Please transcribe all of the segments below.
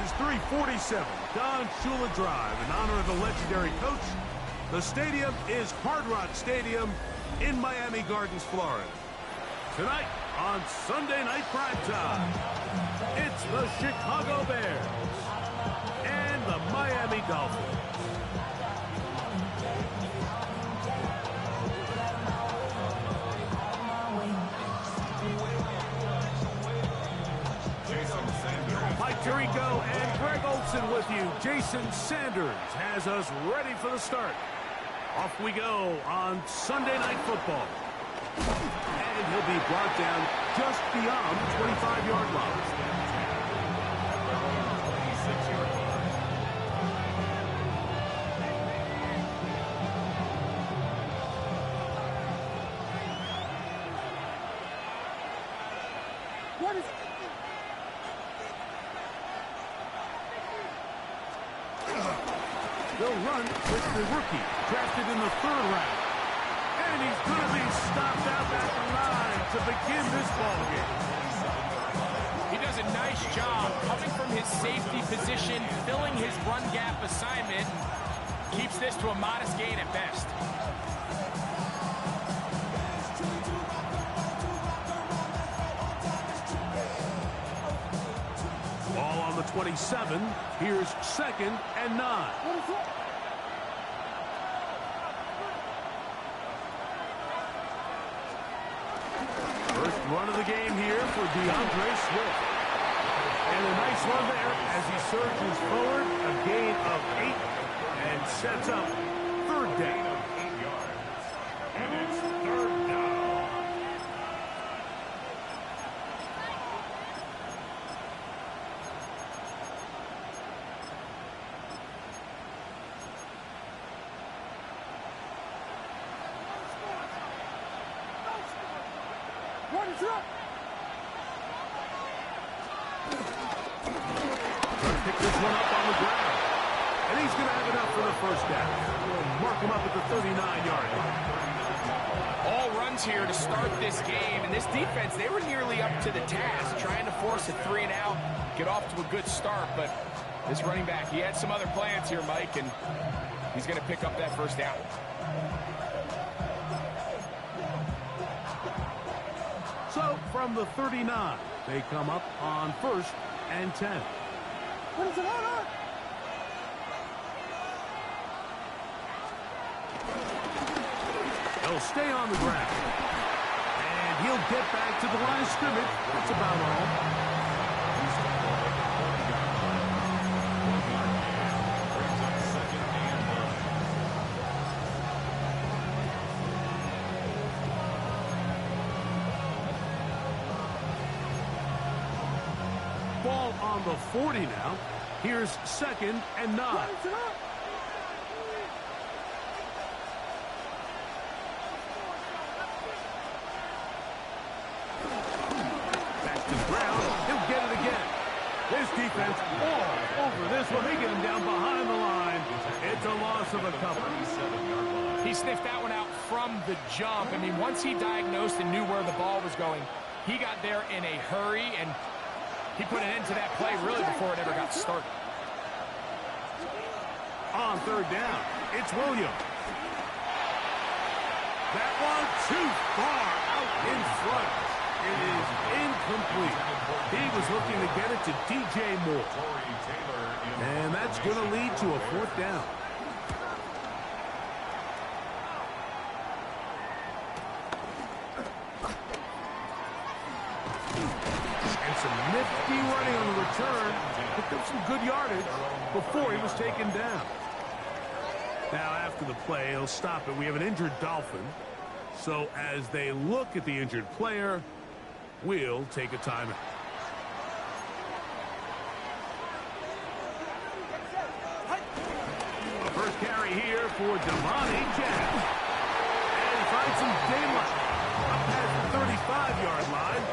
is 347 Don Shula Drive in honor of the legendary coach. The stadium is Hard Rock Stadium in Miami Gardens, Florida. Tonight on Sunday Night Primetime, it's the Chicago Bears and the Miami Dolphins. Mike Tirico and Greg Olson with you. Jason Sanders has us ready for the start. Off we go on Sunday Night Football. And he'll be brought down just beyond the 25-yard line. What is They'll run with the rookie, drafted in the 3rd round. And he's going to be stopped out at the line to begin this ballgame. He does a nice job coming from his safety position, filling his run gap assignment, keeps this to a modest gain at best. Ball on the 27. Here's 2nd and 9. First run of the game here for DeAndre Swift. And a nice run there as he surges forward. A gain of 8 and sets up 3rd down. And it's 3rd down. What is up? Pick this one up on the ground. And he's going to have enough for the 1st down. We'll mark him up at the 39-yard line. All runs here to start this game, and this defense, they were nearly up to the task, trying to force a 3-and-out, get off to a good start, but this running back, he had some other plans here, Mike, and he's going to pick up that 1st down. So, from the 39, they come up on 1st and 10. What is it on? He'll stay on the ground. And he'll get back to the line of scrimmage. That's about all. Ball on the 40 now. Here's 2nd and 9. Back to the ground. He'll get it again. This defense all over this one. They get him down behind the line. It's a loss of a couple. He sniffed that one out from the jump. I mean, once he diagnosed and knew where the ball was going, he got there in a hurry, and he put an end to that play really before it ever got started. On 3rd down, it's Williams. That one too far out in front. It is incomplete. He was looking to get it to DJ Moore. And that's going to lead to a 4th down. And some nifty running on the return. Picked up some good yardage before he was taken down. Now, after the play, he'll stop it. We have an injured Dolphin. So as they look at the injured player, we'll take a timeout. First carry here for Devontae Jack. And he finds some daylight up past the 35-yard line.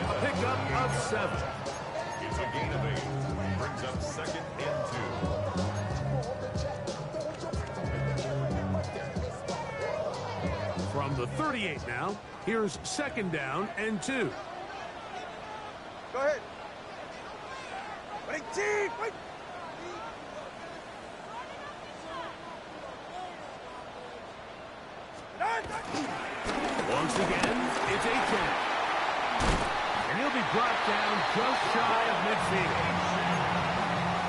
A pickup of 7. It's a gain of 8. Brings up 2nd and 2. From the 38 now, here's 2nd down and 2. Go ahead. 18, Once again, it's Aiken. And he'll be brought down just shy of midfield.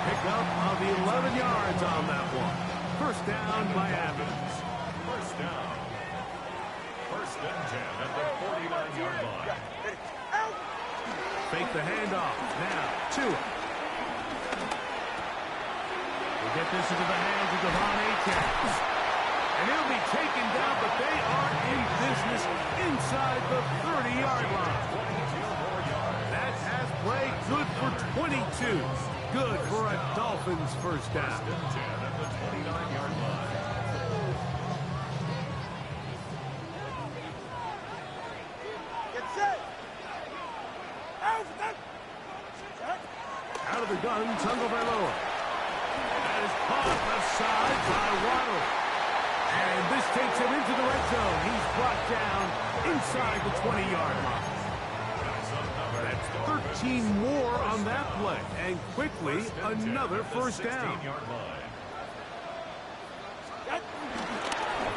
Pick up of 11 yards on that one. First down, Miami. First down. First and 10 at the 49-yard line. Fake the handoff. Now, Tua. We'll get this into the hands of Devon Akins. And he'll be taken down, but they are in business inside the 30-yard line. That has played good for 22. Good for a Dolphins first down. First and 10 at the 29-yard line. Get set. Out of the gun, Tagovailoa. That is caught left side by Waddle. And this takes him into the red zone. He's brought down inside the 20-yard line. That's 13 more on that play. And quickly, another first down.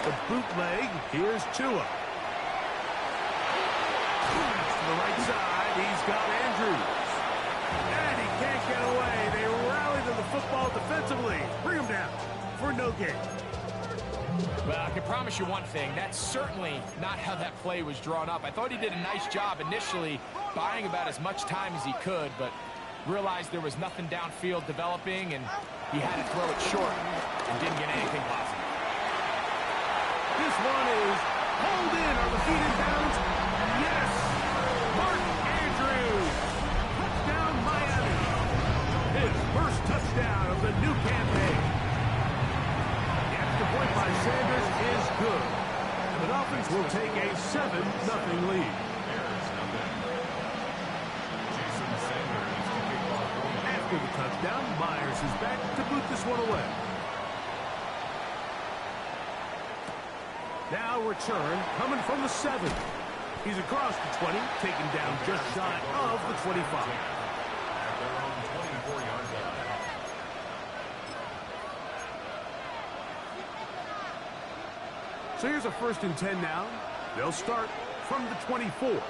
The bootleg, here's Tua. To the right side, he's got Andrews. And he can't get away. They rally to the football defensively. Bring him down for no gain. Well, I can promise you one thing. That's certainly not how that play was drawn up. I thought he did a nice job initially buying about as much time as he could, but realized there was nothing downfield developing, and he had to throw it short and didn't get anything positive. This one is pulled in on the feet and bounds. Yes! Mark Andrews. Touchdown, Miami. His first touchdown of the new campaign. The extra point by Sanders is good. And the Dolphins will take a 7-0 lead. After the touchdown, Myers is back to boot this one away. Now return, coming from the 7. He's across the 20, taken down just shy of the 25. At their own 24-yard line. So here's a 1st and 10 now. They'll start from the 24.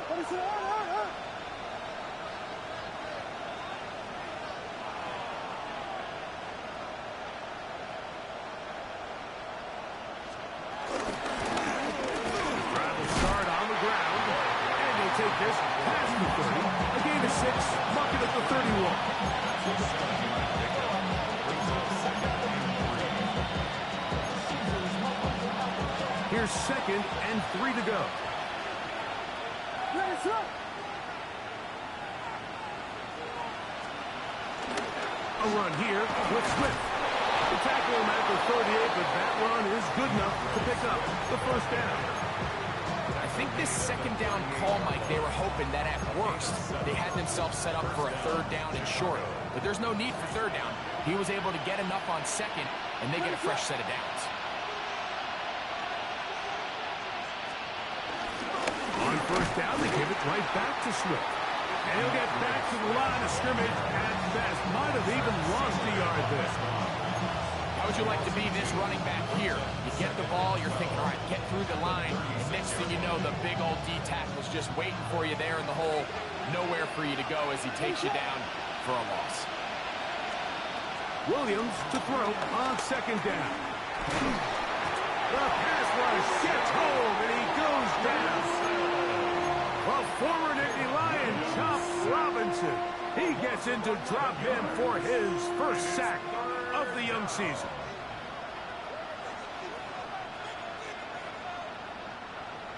Take this past the 30, a gain of 6, mark it at the 31. Here's 2nd and 3 to go. A run here with Swift. The tackle him at the 38, but that run is good enough to pick up the first down. I think this 2nd down call, Mike, they were hoping that at worst they had themselves set up for a 3rd down and short. But there's no need for 3rd down. He was able to get enough on 2nd, and they get a fresh set of downs. On 1st down, they give it right back to Swift. And he'll get back to the line of scrimmage at best. Might have even lost a yard there. How would you like to be this running back here? You get the ball, you're thinking, all right, get through the line. And next thing you know, the big old D-tackle's just waiting for you there in the hole. Nowhere for you to go as he takes you down for a loss. Williams to throw on 2nd down. The pass rush gets home, and he goes down. Well, former Nittany Lion, Chop Robinson. He gets in to drop him for his first sack of the young season.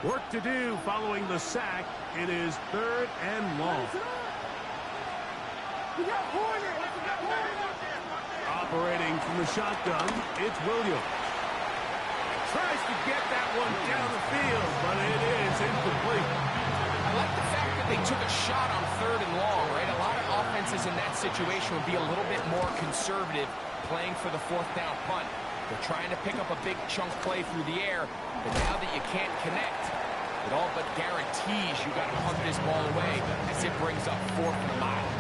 Work to do following the sack. It is 3rd and long. Operating from the shotgun, it's Williams. Tries to get that one down the field, but it is incomplete. I like the fact that they took a shot on 3rd and long, right? A lot of offenses in that situation would be a little bit more conservative playing for the 4th down punt. They're trying to pick up a big chunk play through the air, but now that you can't connect, it all but guarantees you got to punt this ball away as it brings up 4th and a mile.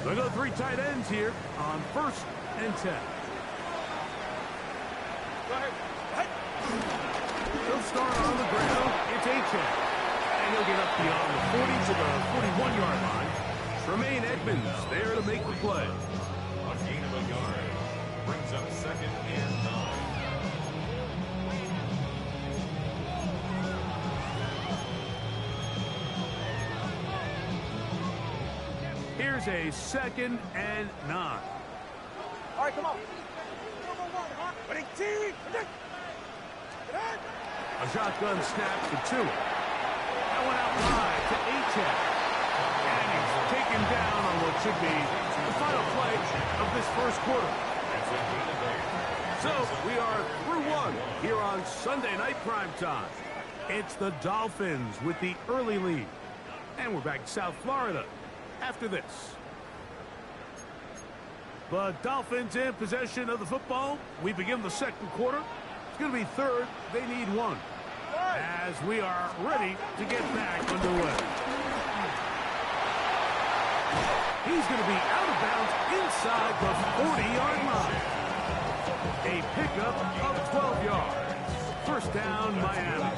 They go 3 tight ends here on 1st and 10. Go ahead. He'll start on the ground. It's Achane. And he'll get up beyond the 40 to the 41-yard line. Tremaine Edmonds there to make the play. A gain of a yard. Brings up 2nd and 9. Here's a 2nd and 9. All right, come on. A shotgun snap for 2. That one out wide to Achane. And he's taken down on what should be the final play of this 1st quarter. So we are through 1 here on Sunday Night Primetime. It's the Dolphins with the early lead. And we're back in South Florida after this. The Dolphins in possession of the football. We begin the 2nd quarter. It's going to be 3rd. They need 1. As we are ready to get back underway. He's going to be out of bounds inside the 40-yard line. A pickup of 12 yards. 1st down, Miami.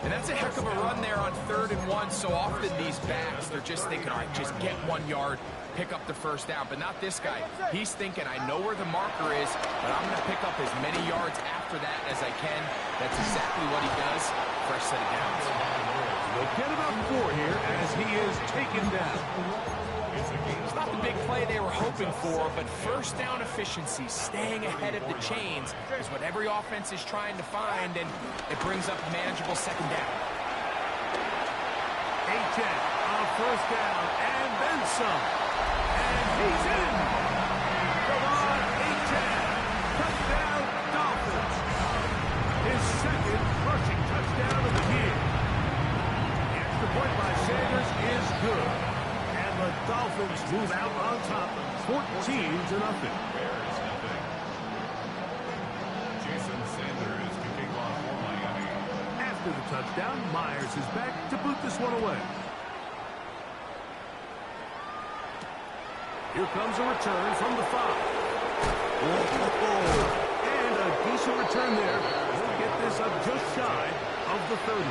And that's a heck of a run there on 3rd and 1. So often these backs, they're just thinking, all right, just get 1 yard, pick up the 1st down. But not this guy. He's thinking, I know where the marker is, but I'm going to pick up as many yards after that as I can. That's exactly what he does. Fresh set of downs. They'll get about 4 here as he is taken down. It's not the big play they were hoping for, but 1st down efficiency, staying ahead of the chains, is what every offense is trying to find, and it brings up a manageable 2nd down. Achane on 1st down, and then some. And he's in. Come on, Achane. Touchdown, Dolphins. His 2nd rushing touchdown of the year. The extra point by Sanders is good. The Dolphins move out on top, 14-0. Bears nothing. Jason Sanders kicking off for Miami. After the touchdown, Myers is back to boot this one away. Here comes a return from the 5. And a decent return there. We'll get this up just shy of the 30.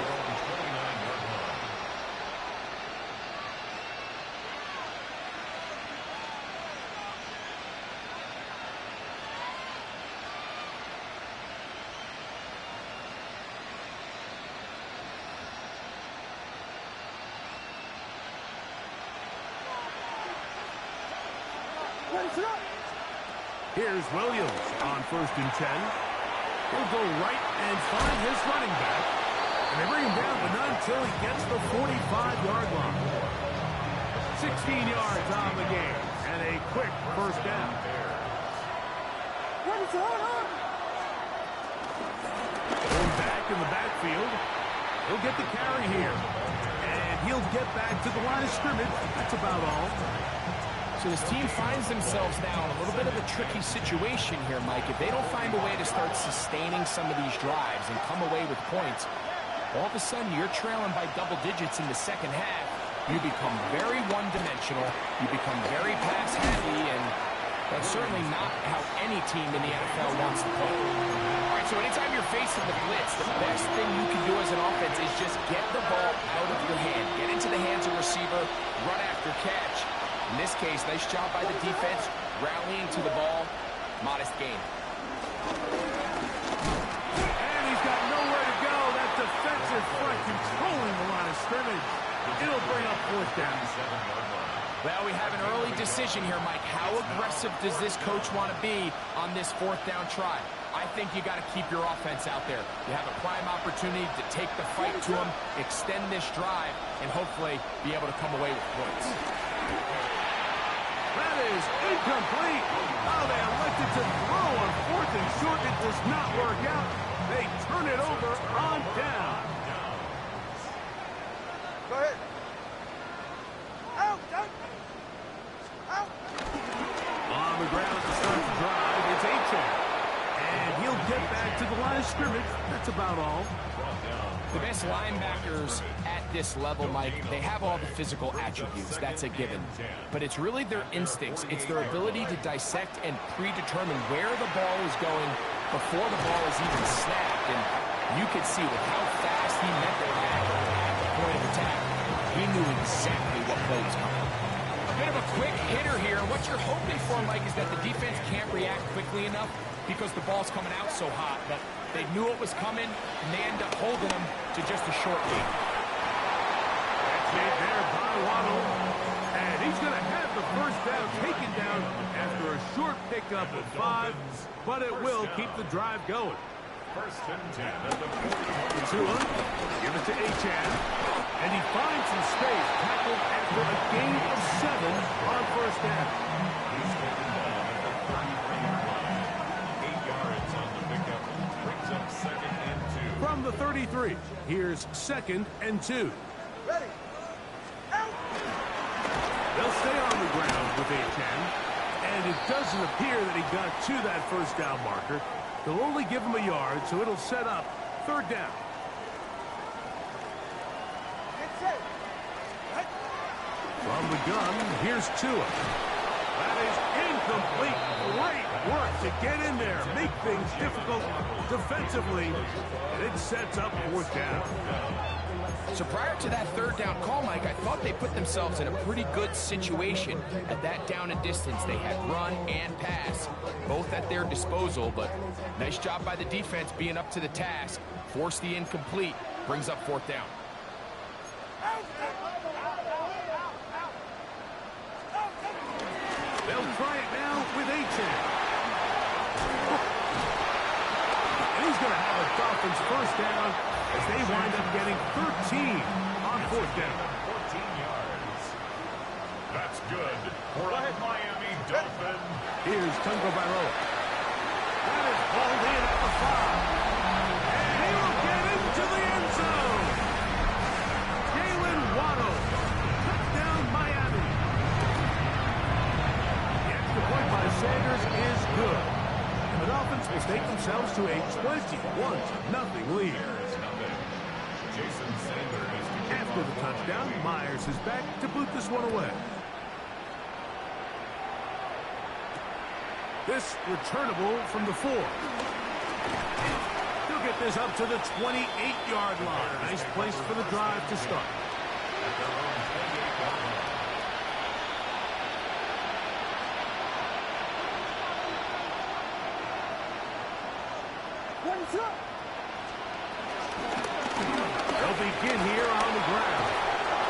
Here's Williams on 1st and 10. He'll go right and find his running back. And they bring him down, but not until he gets the 45-yard line. 16 yards on the game, and a quick 1st down. Going back in the backfield. He'll get the carry here. And he'll get back to the line of scrimmage. That's about all. So this team finds themselves now in a little bit of a tricky situation here, Mike. If they don't find a way to start sustaining some of these drives and come away with points, all of a sudden you're trailing by double digits in the 2nd half. You become very one-dimensional. You become very pass-heavy, and that's certainly not how any team in the NFL wants to play. All right, so anytime you're facing the blitz, the best thing you can do as an offense is just get the ball out of your hand. Get into the hands of receiver, run after catch. In this case, nice job by the defense, rallying to the ball. Modest gain. And he's got nowhere to go. That defensive front controlling the line of scrimmage. It'll bring up 4th down. Well, we have an early decision here, Mike. How aggressive does this coach want to be on this 4th down try? I think you got to keep your offense out there. You have a prime opportunity to take the fight to them, extend this drive, and hopefully be able to come away with points. That is incomplete. Oh, they elected to throw on 4th and short. It does not work out. They turn it over on down. Go ahead. Out, out. Out. On the ground to start the drive, it's Achane. And he'll get back to the line of scrimmage. That's about all. The best linebackers at this level, Mike, they have all the physical attributes. That's a given. But it's really their instincts. It's their ability to dissect and predetermine where the ball is going before the ball is even snapped. And you could see with how fast he met the tackle at the point of attack, he knew exactly what play was coming. A bit of a quick hitter here. What you're hoping for, Mike, is that the defense can't react quickly enough because the ball's coming out so hot. But they knew it was coming, and they end up holding them to just a short gain. That's made there by Waddle. And he's going to have the first down taken down after a short pickup of 5. But it will keep the drive going. First and 10 at the 40. Tua, give it to Achane. And he finds some space, tackled after a gain of 7 on first down. He's taken down at the 33-yard line. 8 yards on the pickup. Brings up second and 2. From the 33, here's second and 2. Ready. Out. They'll stay on the ground with Achane. And it doesn't appear that he got to that first down marker. They'll only give him a yard, so it'll set up third down. Get set. Right. From the gun, here's Tua. That is incomplete. Great work to get in there, make things difficult defensively, and it sets up fourth down. So prior to that third down call, Mike, I thought they put themselves in a pretty good situation at that down and distance. They had run and pass, both at their disposal, but nice job by the defense being up to the task. Force the incomplete, brings up fourth down. They'll try it now with Achane. And he's going to have a Dolphins first down as they wind up getting 13 on fourth down. 14 yards. That's good for a Miami Dolphin. Here's Tungo Bailoa. That is hauled in at the 5. And he will get into the end zone. Jalen Waddle. Touchdown, Miami. The extra point by Sanders is good. And the Dolphins will take themselves to a 21-0 lead. Jason Sanders. After the touchdown, Myers is back to boot this one away. This returnable from the 4. He'll get this up to the 28-yard line. Nice place for the drive to start. They'll begin here on the ground.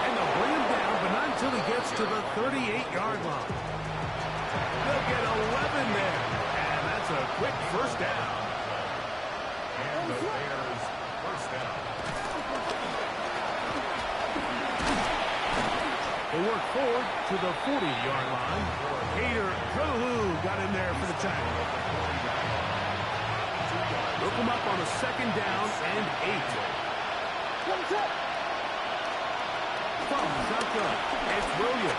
And they'll bring him down, but not until he gets to the 38-yard line. They'll get 11 there. And that's a quick first down. And the Bears first down. They work forward to the 40-yard line. Hader Kohu got in there for the tackle. Look him up on a second down and 8. From shotgun, it's Williams.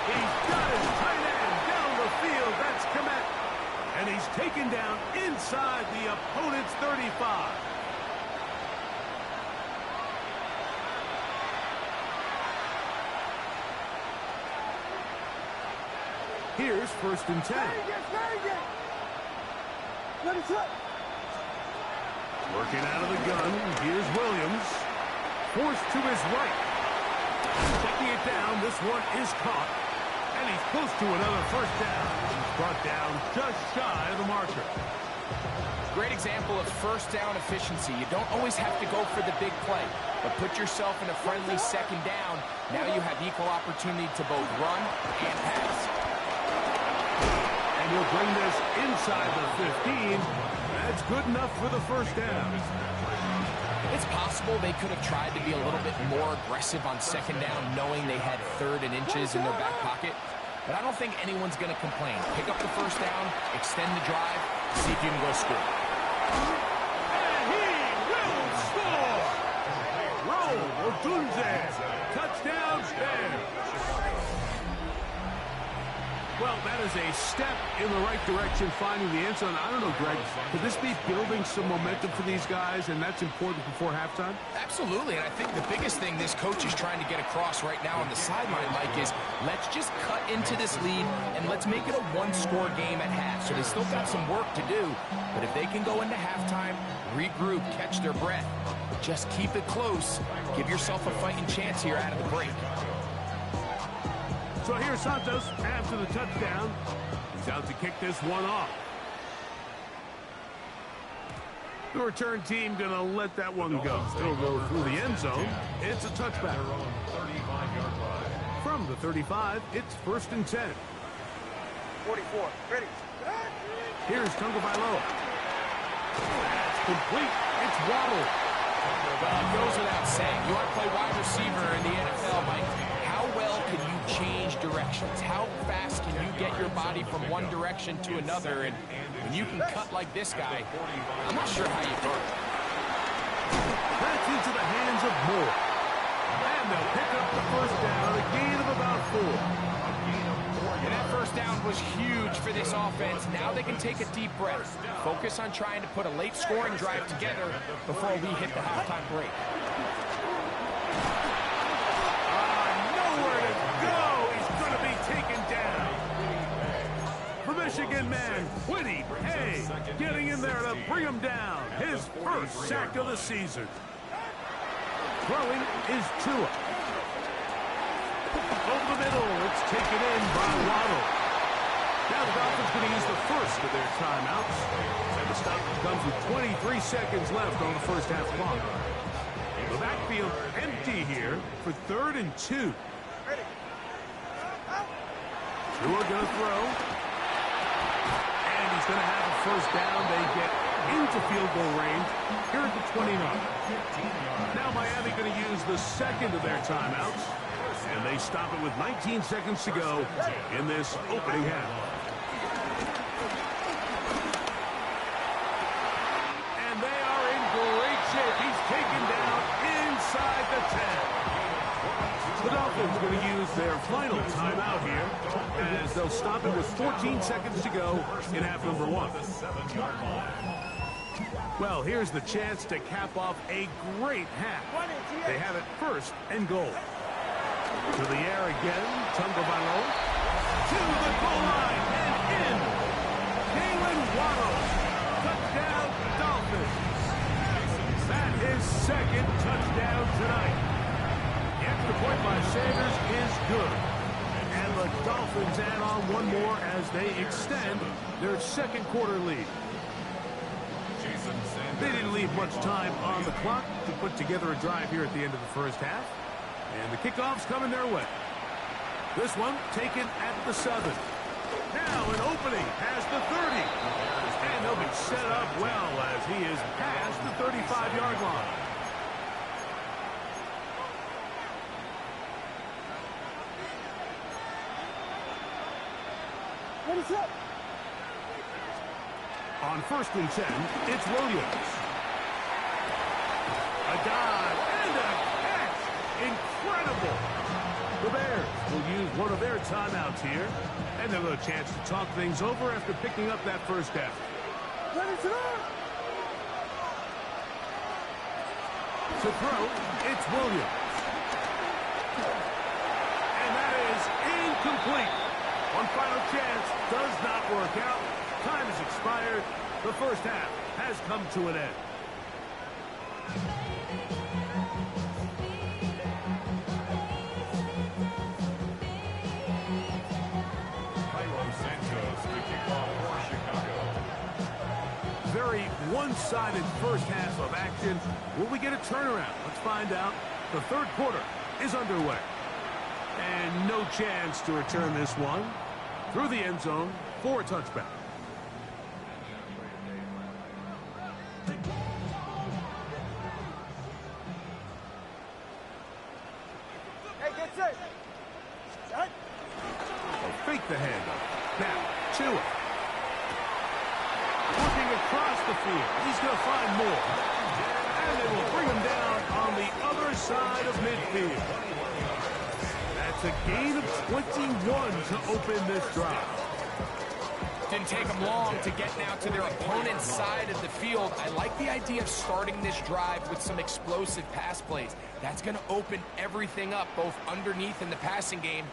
He's got his tight end down the field. That's Komet. And he's taken down inside the opponent's 35. Here's first and 10. Working out of the gun, here's Williams. Forced to his right. Checking it down, this one is caught. And he's close to another first down. He's brought down just shy of the marker. Great example of first down efficiency. You don't always have to go for the big play, but put yourself in a friendly second down. Now you have equal opportunity to both run and pass. And he'll bring this inside the 15. That's good enough for the first down. It's possible they could have tried to be a little bit more aggressive on second down, knowing they had third and inches in their back pocket. But I don't think anyone's going to complain. Pick up the first down, extend the drive, see if you can go score. And he will score! Roll Odunze. Touchdown, Bears. Well, that is a step in the right direction, finding the end zone. I don't know, Greg, could this be building some momentum for these guys, and that's important before halftime? Absolutely, and I think the biggest thing this coach is trying to get across right now on the sideline, Mike, is let's just cut into this lead, and let's make it a one-score game at half. So they still got some work to do, but if they can go into halftime, regroup, catch their breath, but just keep it close, give yourself a fighting chance here out of the break. So here's Santos after the touchdown. He's out to kick this one off. The return team going to let that one go. Still go through the end zone. It's a touchback. From the 35, it's 1st and 10. 44. Ready. Here's Tagovailoa. That's complete. It's Waddle. Well, it goes without saying. You want to play wide receiver in the NFL, Mike. How well can you change directions? How fast can you get your body from one direction to another? And when you can cut like this guy, I'm not sure how you do it. That's into the hands of Moore. And they'll pick up the first down, a gain of about 4. And that first down was huge for this offense. Now they can take a deep breath. Focus on trying to put a late scoring drive together before we hit the halftime break. Nowhere to go. He's going to be taken down. The Michigan man, Whitty Hay, getting in there to bring him down. His first sack of the season. Throwing is Tua. Over the middle, it's taken in by Waddle. Now the Dolphins going to use the first of their timeouts. And the stop comes with 23 seconds left on the first half clock. The backfield empty here for 3rd and 2. Tua going to throw. And he's going to have a first down. They get into field goal range here at the 29. Now Miami going to use the second of their timeouts. And they stop it with 19 seconds to go in this opening half. And they are in great shape. He's taken down inside the 10. The Dolphins are going to use their final timeout here as they'll stop it with 14 seconds to go in half number 1. Well, here's the chance to cap off a great half. They have it 1st and goal. To the air again, Tagovailoa. To the goal line and in. Jalen Waddle. Touchdown, Dolphins. That is 2nd touchdown tonight. The extra point by Sanders is good. And the Dolphins add on one more as they extend their 2nd quarter lead. They didn't leave much time on the clock to put together a drive here at the end of the first half. And the kickoff's coming their way. This one taken at the 7. Now an opening past the 30. And they'll be set up well as he is past the 35-yard line. What is up? On 1st and 10, it's Williams. A dive and a catch. Incredible. The Bears will use one of their timeouts here, and they'll have a chance to talk things over after picking up that first down. Ready to go. To throw, it's Williams. And that is incomplete. One final chance does not work out. Time has expired. The first half has come to an end. Very one-sided first half of action. Will we get a turnaround? Let's find out. The 3rd quarter is underway. And no chance to return this one through the end zone for a touchback. Hey, get set. Set. They'll fake the handoff. Now, Tua. Looking across the field. He's going to find more. And they will bring him down on the other side of midfield. That's a gain of 21 to open this drive. Didn't take them long to get now to their opponent's side of the field. I like the idea of starting this drive with some explosive pass plays. That's going to open everything up, both underneath in the passing game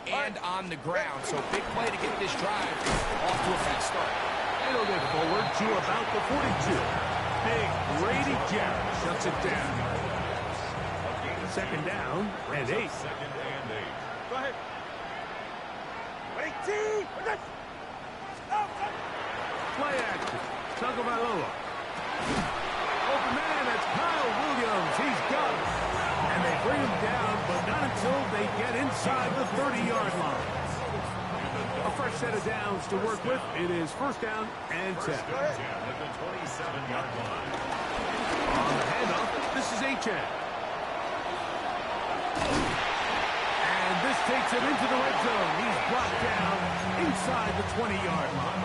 and on the ground. So big play to get this drive off to a fast start. And he'll get forward to about the 42. Big Grady Jarrett shuts it down. Second down and 8. Second and 8. Go ahead. 18. Play action. Tagovailoa. Open man, that's Kyle Williams. He's got it. And they bring him down, but not until they get inside the 30-yard line. A fresh set of downs to work with. It is first down and 10. First and 10 at the 27-yard line. On the handoff, this is Achane. And this takes him into the red zone. He's brought down inside the 20-yard line.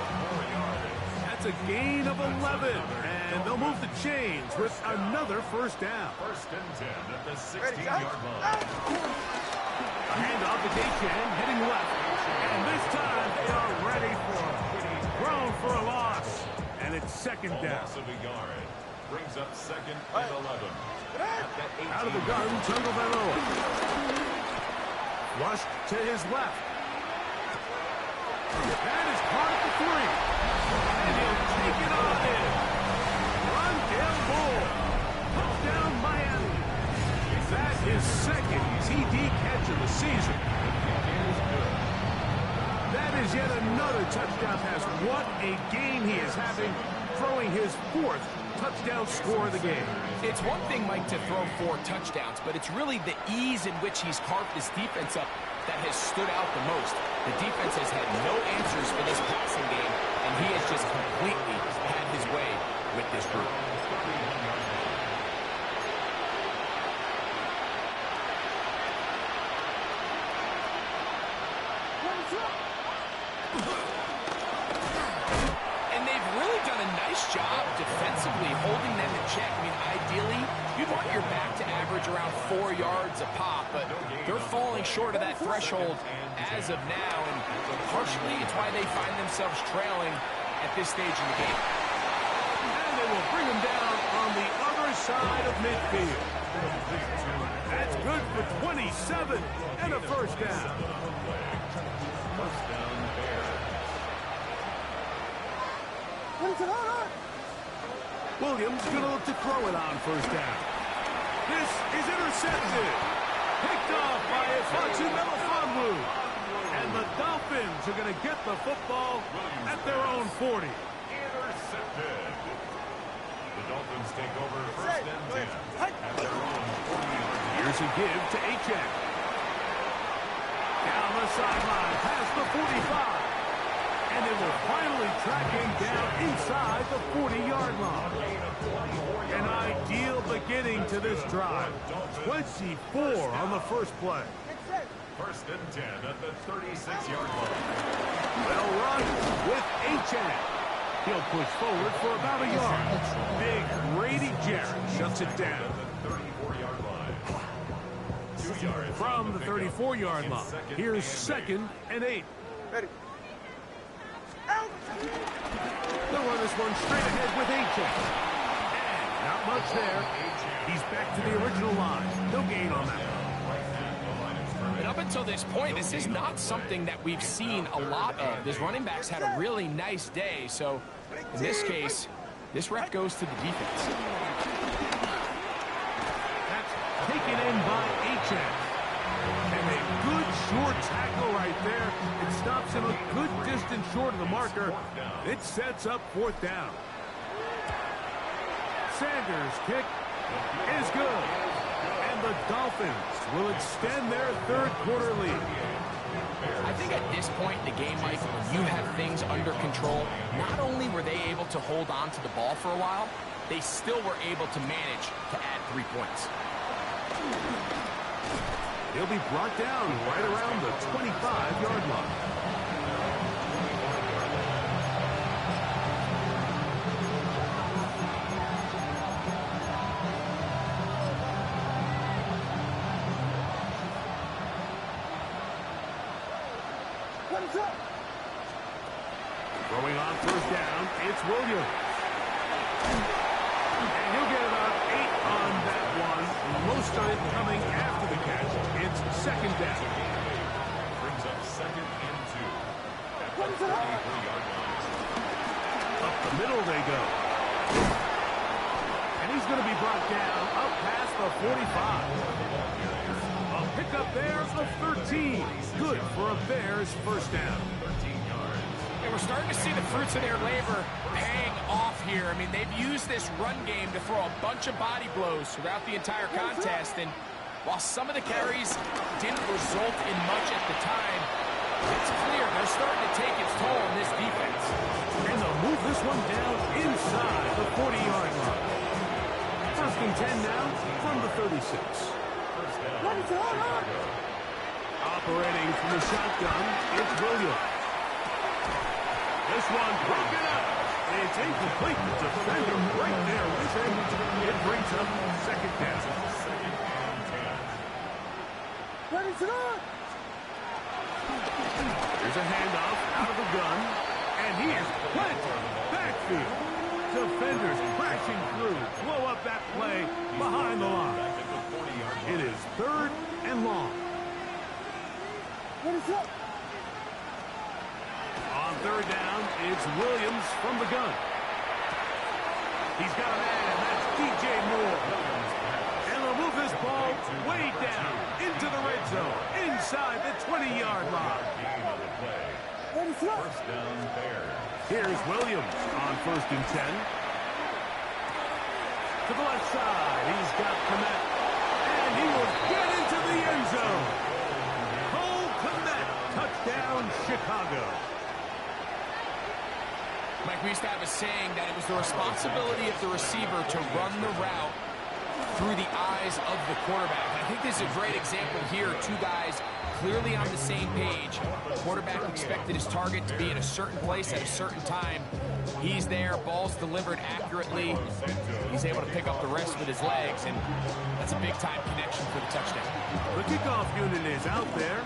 That's a gain of 11. And they'll move the chains with another first down. First and 10 at the 16-yard line. A handoff to Achane, heading left. And this time they are ready for him. Thrown for a loss. And it's second down. Loss of a yard. Brings up second and 11. Out of the gun, Tagovailoa. Flushed to his left. That is caught at the 3. And he'll take it on in. Run down Bull. Touchdown Miami. That is second TD catch of the season. That is yet another touchdown pass. What a game he is having, throwing his 4th touchdown score of the game. It's one thing, Mike, to throw 4 touchdowns, but it's really the ease in which he's carved this defense up that has stood out the most. The defense has had no answers for this passing game, and he has just completely had his way with this group. And they've really done a nice job defensively holding them in check. I mean, ideally, you'd want your back to average around 4 yards a pop, but they're falling short of that threshold as of now, and partially it's why they find themselves trailing at this stage in the game. And they will bring him down on the other side of midfield. That's good for 27 and a first down. First down, Bears. Williams going to look to throw it on first down. This is intercepted. Picked off by Ifachu Melifonwu. And the Dolphins are going to get the football at their own 40. Intercepted. The Dolphins take over first and 10 at their own 40-yard line. Here's a give to Achane. Down the sideline, past the 45. And they will finally track him down inside the 40-yard line. An ideal beginning to this drive. 24 on the first play. First and 10 at the 36-yard line. Well run with Achane. He'll push forward for about a yard. Big Grady Jarrett shuts it down. The 34-yard line. 2 yards From the 34-yard line, here's second and 8. Ready. They'll run this one straight ahead with Achane. And not much there. He's back to the original line. No gain on that. And up until this point, this is not something that we've seen a lot of. This running back's had a really nice day, so in this case, this rep goes to the defense. That's taken in by Achane. And a good short tackle right there. It stops him a good distance short of the marker. It sets up fourth down. Sanders' kick is good. And the Dolphins will extend their third quarter lead. I think at this point in the game, Mike, when you have things under control, not only were they able to hold on to the ball for a while, they still were able to manage to add 3 points. He'll be brought down right around the 25-yard line. Ready, set. Throwing on first down, it's Williams. And he'll get about 8 on that one. Most of it coming after the catch. It's second down. Brings up second and 2. At the Ready, set. 23-yard line. Up the middle they go. And he's going to be brought down up past the 45. A pickup there of 13. Good for a Bears first down. 13 yards. And we're starting to see the fruits of their labor paying off here. I mean, they've used this run game to throw a bunch of body blows throughout the entire contest. And while some of the carries didn't result in much at the time, it's clear they're starting to take its toll on this defense. And they'll move this one down inside the 40-yard line. First and 10 now from the 36. First down. Ready, set. Hold on. Operating from the shotgun, it's Williams. This one broken up. It's incomplete. The defender right there with him. It brings up second down. Second and 10. Ready, set. Here's a handoff out of the gun, and he is planted backfield. Defenders crashing through, blow up that play behind the line. Back at the 40-yard line. It is third and long. Ready, set. On third down, it's Williams from the gun. He's got a man, that's DJ Moore. And they'll move this ball way down into the red zone, inside the 20-yard line. Gain of the play. Ready, set. First down, Bears. Here's Williams on first and 10. To the left side, he's got Kmet. And he will get into the end zone. Cole Kmet, touchdown, Chicago. Mike, we used to have a saying that it was the responsibility of the receiver to run the route through the eyes of the quarterback. I think this is a great example here. Two guys clearly on the same page. The quarterback expected his target to be in a certain place at a certain time. He's there, ball's delivered accurately. He's able to pick up the rest with his legs, and that's a big-time connection for the touchdown. The kickoff unit is out there,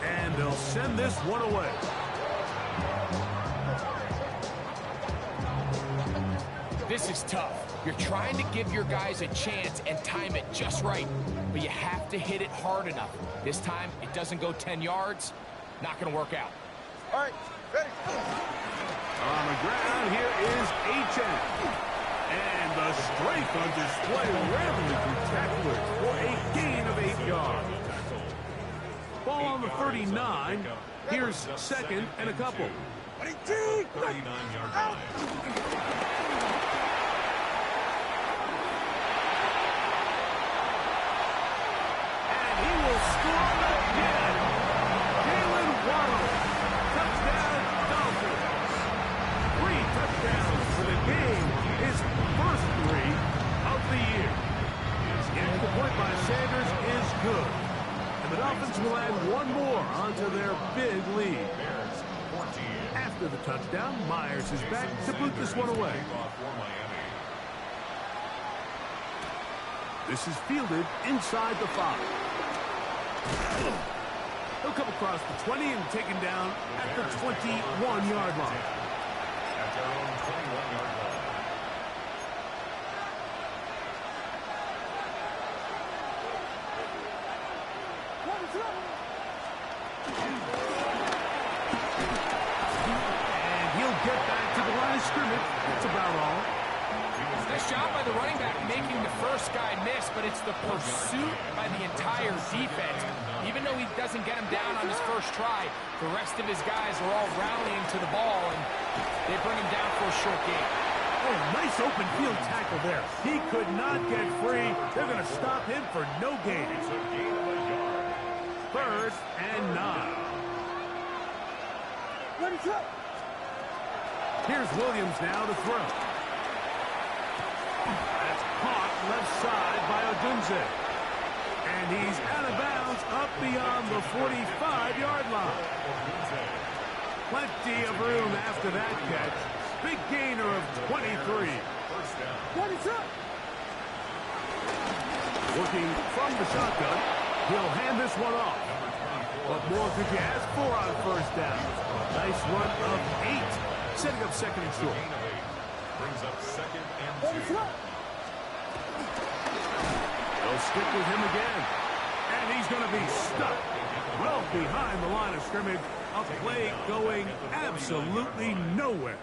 and they'll send this one away. This is tough. You're trying to give your guys a chance and time it just right, but you have to hit it hard enough. This time, it doesn't go 10 yards. Not going to work out. All right, ready. On the ground, here is H.N. And the strength on display, rambling through tacklers for a gain of 8 yards. Ball on the 39. Here's second and a couple. Ready, G. 39-yard line. And he will score again. Jalen Waddle. Touchdown, Dolphins. 3 touchdowns for the game. His first 3 of the year. Getting the point by Sanders is good. And the Dolphins will add one more onto their big lead. Bears 14. After the touchdown, Myers is back to boot this one away. Kickoff for Miami. This is fielded inside the 5. He'll come across the 20 and taken down at the 21-yard line. At their own 21-yard line. Ready, set. And he'll get back to the line of scrimmage. That's about all. Nice job by the running back making the first guy miss, but it's the pursuit by the entire defense. Even though he doesn't get him down on his first try, the rest of his guys are all rallying to the ball, and they bring him down for a short gain. Oh, nice open field tackle there. He could not get free. They're going to stop him for no gain. It's a gain of a yard. Third and 9. Ready, set. Here's Williams now to throw. That's caught left side by Odunze. And he's out of bounds up beyond the 45-yard line. Plenty of room after that catch. Big gainer of 23. First down. Ready, set. Working from the shotgun. He'll hand this one off. What more could you ask for on first down? Nice run of 8, setting up second and short. Brings up second and 2. They'll stick with him again. And he's going to be stuck well behind the line of scrimmage. A play going absolutely nowhere.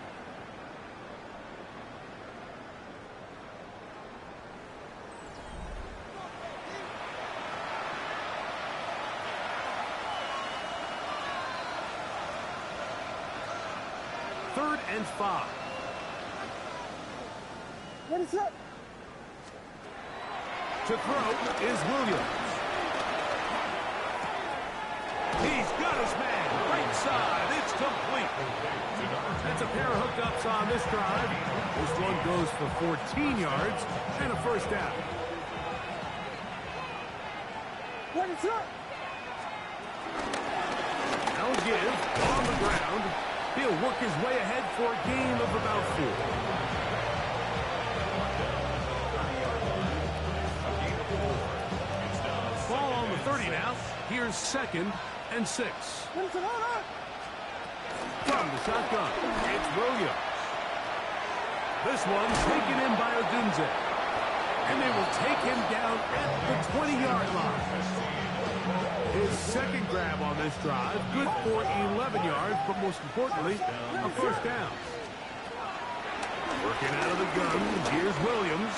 Third and 5. Ready, set. To throw is Williams. He's got his man. Right side. It's complete. That's a pair of hookups on this drive. This one goes for 14 yards and a first down. Ready, set. Now give on the ground. He'll work his way ahead for a gain of about 4. Ball on the 30 now. Here's second and 6. Ready, set. From the shotgun, it's Williams. This one's taken in by Odunze. And they will take him down at the 20-yard line. His second grab on this drive, good for 11 yards, but most importantly, a first down. Working out of the gun, here's Williams.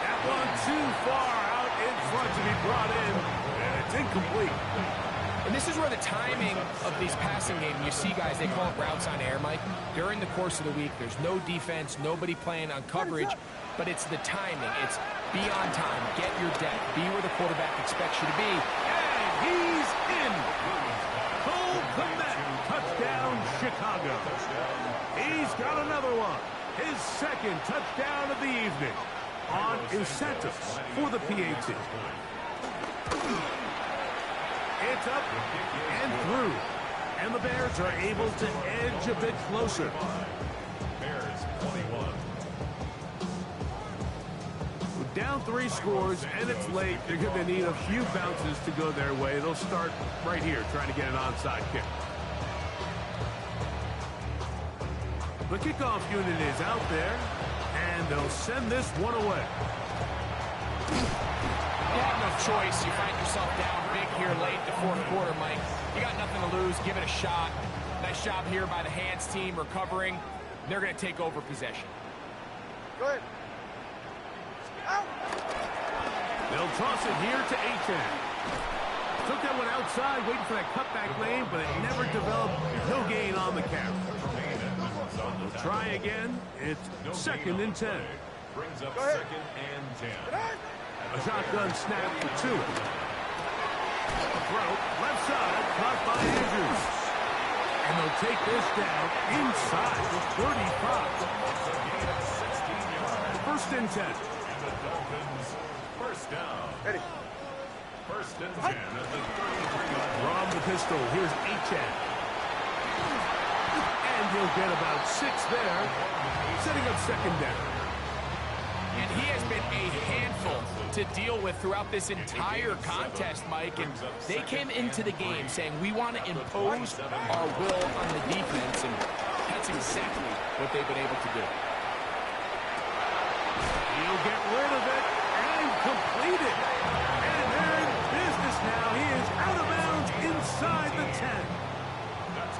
That one too far out in front to be brought in, and it's incomplete. And this is where the timing of these passing games, you see guys, they call it routes on air, Mike. During the course of the week, there's no defense, nobody playing on coverage, but it's the timing. It's be on time, get your depth, be where the quarterback expects you to be. And he's in. Cole Kmet, touchdown Chicago. He's got another one. His second touchdown of the evening on incentives for the PAT. It's up and through. And the Bears are able to edge a bit closer. Bears 21. Down 3 scores, and it's late. They're going to need a few bounces to go their way. They'll start right here, trying to get an onside kick. The kickoff unit is out there, and they'll send this one away. You have no choice. You find yourself down big here late in the fourth quarter, Mike. You got nothing to lose. Give it a shot. Nice job here by the hands team recovering. They're going to take over possession. Go ahead. Out. They'll toss it here to Achane. Took that one outside, waiting for that cutback lane, but it never developed. No gain on the carry. We'll try again. It's second and 10. Brings up second and 10. A shotgun snap for 2. A throw, left side, caught by Andrews. And they'll take this down inside the 35. First and 10. And the Dolphins first down. Ready. First and 10 at the 33-yard line. From the pistol, here's Achane. And he'll get about 6 there, setting up second down. And he has been a handful to deal with throughout this entire contest, Mike. And they came into the game saying, we want to impose our will on the defense. And that's exactly what they've been able to do. He'll get rid of it and complete it. And they're in business now. He is out of bounds inside the 10.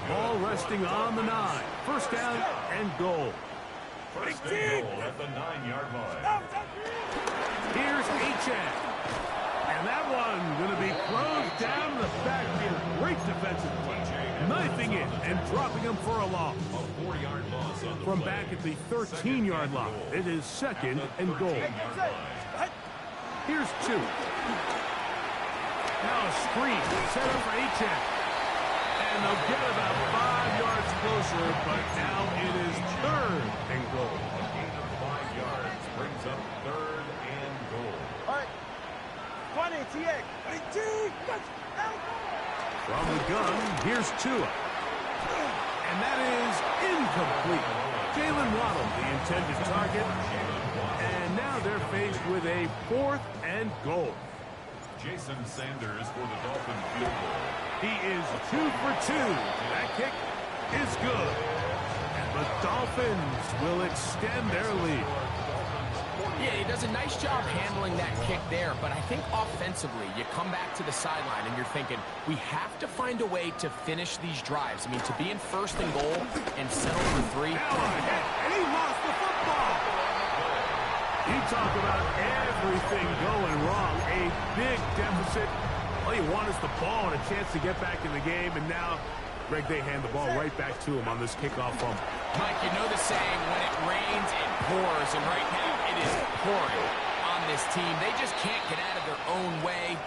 Ball resting on the 9. First down and goal. First and goal at the 9-yard line. Here's Achane. And that one going to be closed down the backfield. Great defensive play. Knifing it and dropping him for a loss. A 4-yard loss on the From play. back at the 13-yard line, it is second and goal. Here's 2. Now a screen set up for Achane. And they'll get about 5 yards closer, but now it is third and goal. A gain of 5 yards brings up third and goal. All right. 20, TX. 22. Out. From the gun, here's Tua. And that is incomplete. Jalen Waddle, the intended target. And now they're faced with a 4th and goal. Jason Sanders for the Dolphins field goal. He is 2 for 2. That kick is good. And the Dolphins will extend their lead. Yeah, he does a nice job handling that kick there, but I think offensively, you come back to the sideline and you're thinking, we have to find a way to finish these drives. I mean, to be in first and goal and settle for 3. Now a hit, and he lost the football. You talk about everything going wrong. A big deficit. All you want is the ball and a chance to get back in the game, and now, Greg, they hand the ball right back to him on this kickoff fumble. Mike, you know the saying, when it rains, it pours, and right now it is pouring on this team. They just can't get out of their own way.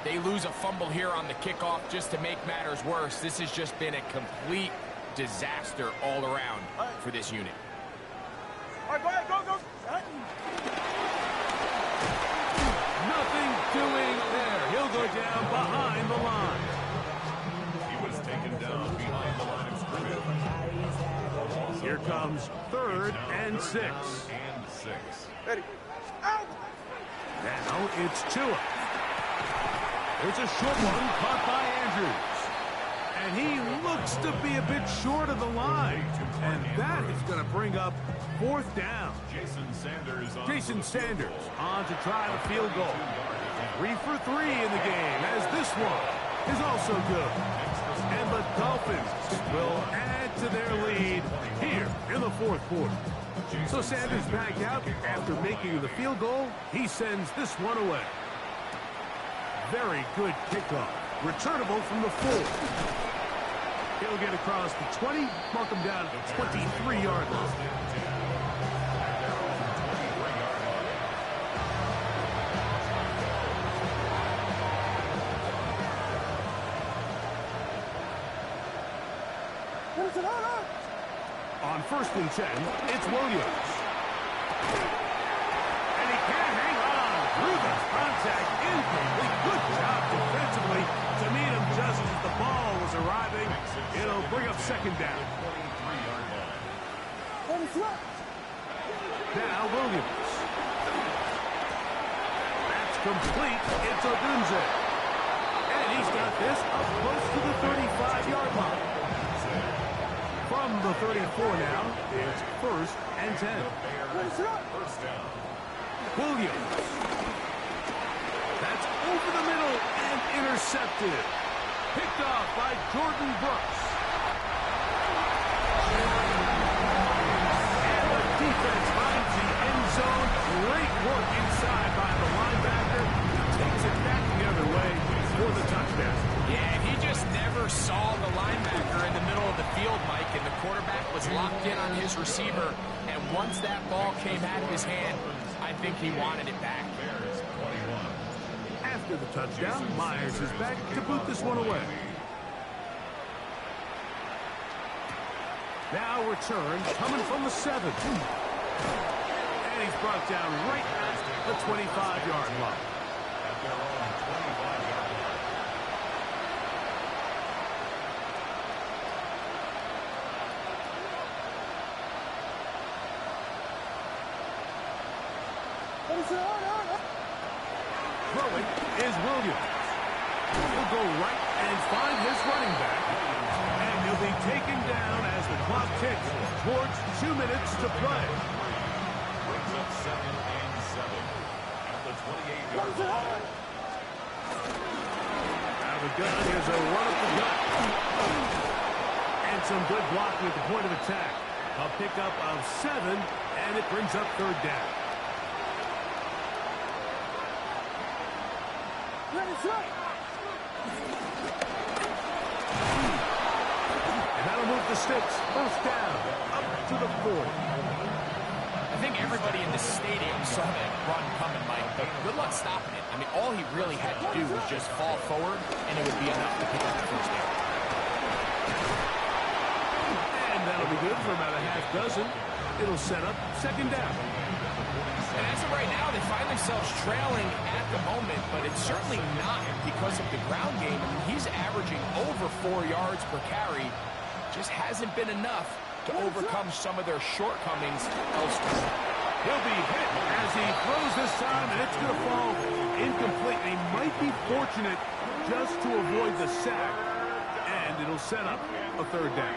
They lose a fumble here on the kickoff just to make matters worse. This has just been a complete disaster all around for this unit. All right, go ahead, go, go. Nothing doing there. He'll go down behind the line. He was taken down behind the line of scrimmage. Here comes 3rd and 6. And 6. Ready. Out. Now it's Tua. There's a short one caught by Andrews. And he looks to be a bit short of the line. And that is going to bring up 4th down. Jason Sanders on to try the field goal. 3 for 3 in the game, as this one is also good. And the Dolphins will add to their lead here in the 4th quarter. So Sanders backed out after making the field goal. He sends this one away. Very good kickoff. Returnable from the 4. He'll get across the 20, mark him down at the 23-yard line. On 1st and 10, it's Williams. And he can't hang on through the contact. Incomplete. Good job defensively to meet him just as the ball was arriving. It'll bring up 2nd down. Now Williams. That's complete. It's Odunze. And he's got this up close to the 35-yard line. From the 34 now, it's 1st and 10. Williams. That's over the middle and intercepted. Picked off by Jordan Brooks. And the defense finds the end zone. Great work inside by the linebacker. He takes it back the other way for the touchdown. Yeah, he just never saw the linebacker in the middle of the field, Mike, and the quarterback was locked in on his receiver, and once that ball came out of his hand, I think he wanted it back. After the touchdown, Myers is back to boot this one away. Now return coming from the 7. And he's brought down right at the 25-yard line. Throwing is Williams. He'll go right and find his running back. And he'll be taken down as the clock ticks towards 2 minutes to play. Brings up 2nd and 7 at the 28-yard line. Out of the gun, here's a run up the gut. And some good blocking at the point of attack. A pickup of 7, and it brings up 3rd down. And that'll move the sticks. 1st down, up to the 40. I think everybody in the stadium saw that run coming, Mike, but good luck stopping it. I mean, all he really had to do was just fall forward, and it would be enough to pick up the 1st down. And that'll be good for about a half dozen. It'll set up 2nd down. And as of right now, they find themselves trailing at the moment, but it's certainly not because of the ground game. I mean, he's averaging over 4 yards per carry. Just hasn't been enough to overcome some of their shortcomings elsewhere. He'll be hit as he throws this time, and it's going to fall incomplete. He might be fortunate just to avoid the sack, and it'll set up a third down.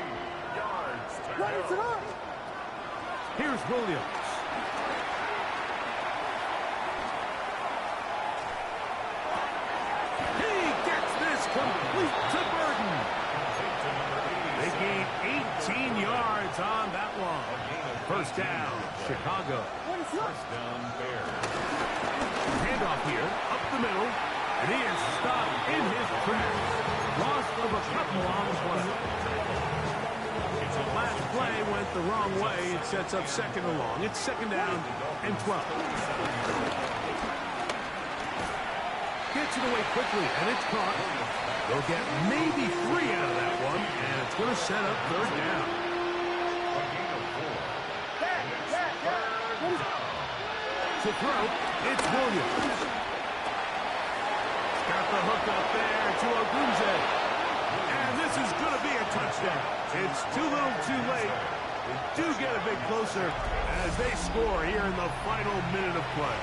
Here's Williams. He gets this complete to Burton. They gain 18 yards on that one. First down, Chicago. First down, Bears. Handoff here, up the middle, and he is stopped in his tracks. Loss of a couple on the play. Last play went the wrong way. It sets up second and long. It's second down and 12. Gets it away quickly, and it's caught. They'll get maybe 3 out of that one, and it's going to set up third down. To throw, it's Williams. Got the hook up there to Ogunze. And this is going to be a touchdown. It's too little too late. They do get a bit closer as they score here in the final minute of play.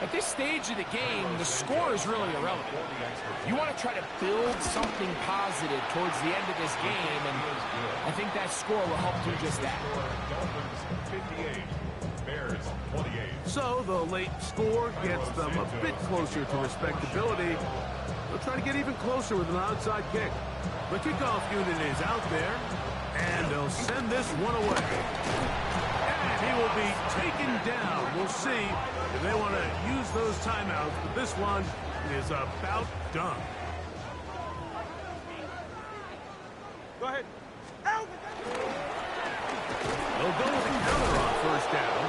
At this stage of the game, the score is really irrelevant. You want to try to build something positive towards the end of this game, and I think that score will help do just that. Dolphins 58, Bears 28. So the late score gets them a bit closer to respectability. They'll try to get even closer with an outside kick. The kickoff unit is out there, and they'll send this one away. And he will be taken down. We'll see if they want to use those timeouts, but this one is about done. Go ahead. They'll go with the counter on first down.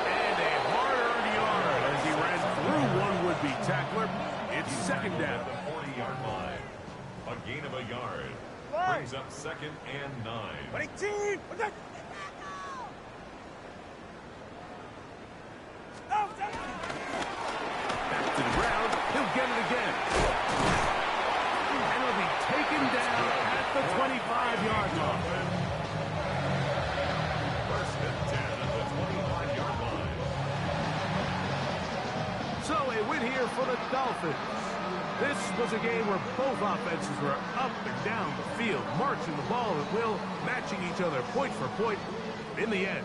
And a hard-earned yard as he ran through one would-be tackler. It's second down. The 40-yard line. A gain of a yard. Brings up second and 9. Ready, team. Back to the ground. He'll get it again. And he'll be taken down at the 25-yard line. First and 10 at the 25-yard line. So a win here for the Dolphins. This was a game where both offenses were up and down the field, marching the ball at will, matching each other point for point. In the end,